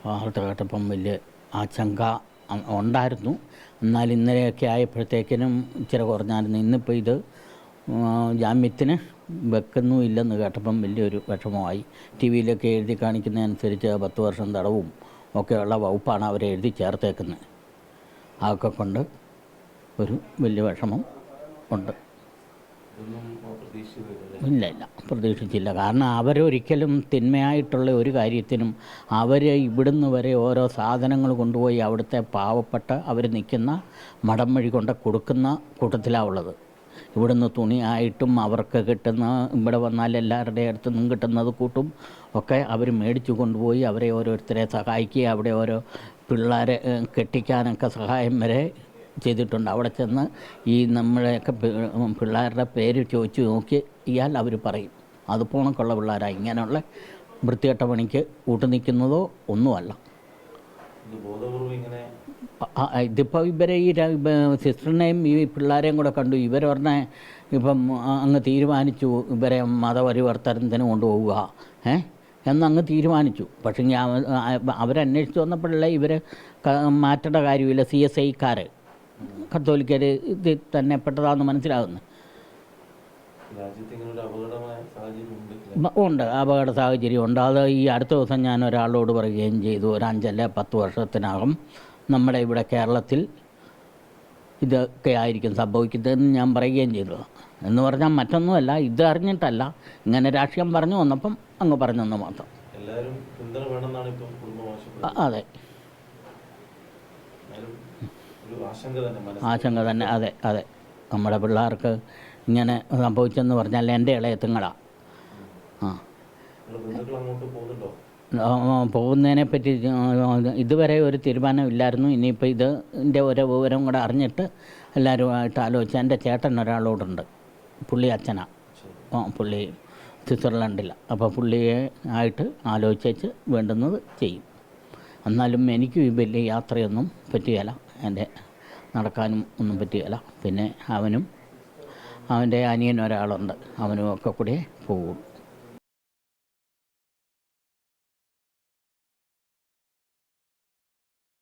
വാർത്ത കേട്ടപ്പം വലിയ ആശങ്ക ഉണ്ടായിരുന്നു. എന്നാൽ ഇന്നലെയൊക്കെ ആയപ്പോഴത്തേക്കിനും ഇച്ചിരി കുറഞ്ഞായിരുന്നു. ഇന്നിപ്പോൾ ഇത് ജാമ്യത്തിന് വെക്കുന്നുമില്ലെന്ന് കേട്ടപ്പം വലിയൊരു വിഷമമായി. ടി വിയിലൊക്കെ എഴുതി കാണിക്കുന്നതനുസരിച്ച് 10 വർഷം തടവും ഒക്കെയുള്ള വകുപ്പാണ് അവരെ എഴുതി ചേർത്തേക്കുന്നത്. അതൊക്കെ കൊണ്ട് ഒരു വലിയ വിഷമം ഉണ്ട്. ഇല്ല പ്രതീക്ഷിച്ചില്ല. കാരണം അവരൊരിക്കലും തിന്മയായിട്ടുള്ള ഒരു കാര്യത്തിനും അവർ ഇവിടുന്ന് വരെ ഓരോ സാധനങ്ങൾ കൊണ്ടുപോയി അവിടുത്തെ പാവപ്പെട്ട അവർ നിൽക്കുന്ന മടം വഴി കൊണ്ട് കൊടുക്കുന്ന കൂട്ടത്തിലാണ് ഉള്ളത്. ഇവിടുന്ന് തുണിയായിട്ടും അവർക്ക് കിട്ടുന്ന ഇവിടെ വന്നാൽ എല്ലാവരുടെ അടുത്തു നിന്നും കിട്ടുന്നത് കൂട്ടും ഒക്കെ അവർ മേടിച്ചു കൊണ്ടുപോയി അവരെ ഓരോരുത്തരെ സഹായിക്കുക. അവിടെ ഓരോ പിള്ളേരെ കെട്ടിക്കാനൊക്കെ സഹായം വരെ ചെയ്തിട്ടുണ്ട്. അവിടെ ചെന്ന് ഈ നമ്മളെയൊക്കെ പിള്ളേരുടെ പേര് ചോദിച്ചു നോക്കിയാൽ അവർ പറയും അത് പോണക്കുള്ള പിള്ളേരാണ്. ഇങ്ങനെയുള്ള വൃത്തികെട്ട പണിക്ക് കൂട്ടു നിൽക്കുന്നതോ ഒന്നുമല്ല. ഇതിപ്പോൾ ഇവരെ ഈ സിസ്റ്ററിനെയും ഈ പിള്ളേരെയും കൂടെ കണ്ടു. ഇവർ പറഞ്ഞ ഇപ്പം അങ്ങ് തീരുമാനിച്ചു ഇവരെ മതപരിവർത്തനത്തിന് കൊണ്ടുപോവുക എന്നങ്ങ് തീരുമാനിച്ചു. പക്ഷേ അവരന്വേഷിച്ച് വന്നപ്പോഴല്ലേ ഇവർ മാറ്റേണ്ട കാര്യമില്ല. CSIക്കാർ കത്തോലിക്കർ ഇത് തന്നെ പെട്ടതാണെന്ന് മനസ്സിലാകുന്നു. ഉണ്ട്, അപകട സാഹചര്യം ഉണ്ട്. അത് ഈ അടുത്ത ദിവസം ഞാൻ ഒരാളോട് പറയുകയും ചെയ്തു, ഒരു 5 അല്ലെ 10 വർഷത്തിനകം നമ്മുടെ ഇവിടെ കേരളത്തിൽ ഇതൊക്കെ ആയിരിക്കും സംഭവിക്കുന്നതെന്ന് ഞാൻ പറയുകയും ചെയ്തു. എന്ന് പറഞ്ഞാൽ മറ്റൊന്നുമല്ല, ഇത് അറിഞ്ഞിട്ടല്ല, ഇങ്ങനെ രാഷ്ട്രീയം പറഞ്ഞു വന്നപ്പം അങ്ങ് പറഞ്ഞെന്ന് മാത്രം. അതെ, ആശങ്ക തന്നെ. അതെ അതെ, നമ്മുടെ പിള്ളേർക്ക് ഇങ്ങനെ സംഭവിച്ചെന്ന് പറഞ്ഞാൽ എൻ്റെ ഇളയത്തുങ്ങളാണ്. പോകുന്നതിനെപ്പറ്റി ഇതുവരെ ഒരു തീരുമാനമില്ലായിരുന്നു. ഇനിയിപ്പോൾ ഇതിൻ്റെ ഓരോ വിവരം കൂടെ അറിഞ്ഞിട്ട് എല്ലാവരുമായിട്ട് ആലോചിച്ച്. എൻ്റെ ചേട്ടൻ ഒരാളോടുണ്ട്, പുള്ളി അച്ഛനാണ്, പുള്ളി സ്വിറ്റ്സർലൻഡില്ല. അപ്പോൾ പുള്ളിയെ ആയിട്ട് ആലോചിച്ച് വേണ്ടുന്നത് ചെയ്യും. എന്നാലും എനിക്ക് വലിയ യാത്രയൊന്നും പറ്റുകയില്ല, എൻ്റെ നടക്കാനും ഒന്നും പറ്റുകയില്ല. പിന്നെ അവനും അവൻ്റെ അനിയൻ ഒരാളുണ്ട്, അവനും ഒക്കെ കൂടെ പോകും.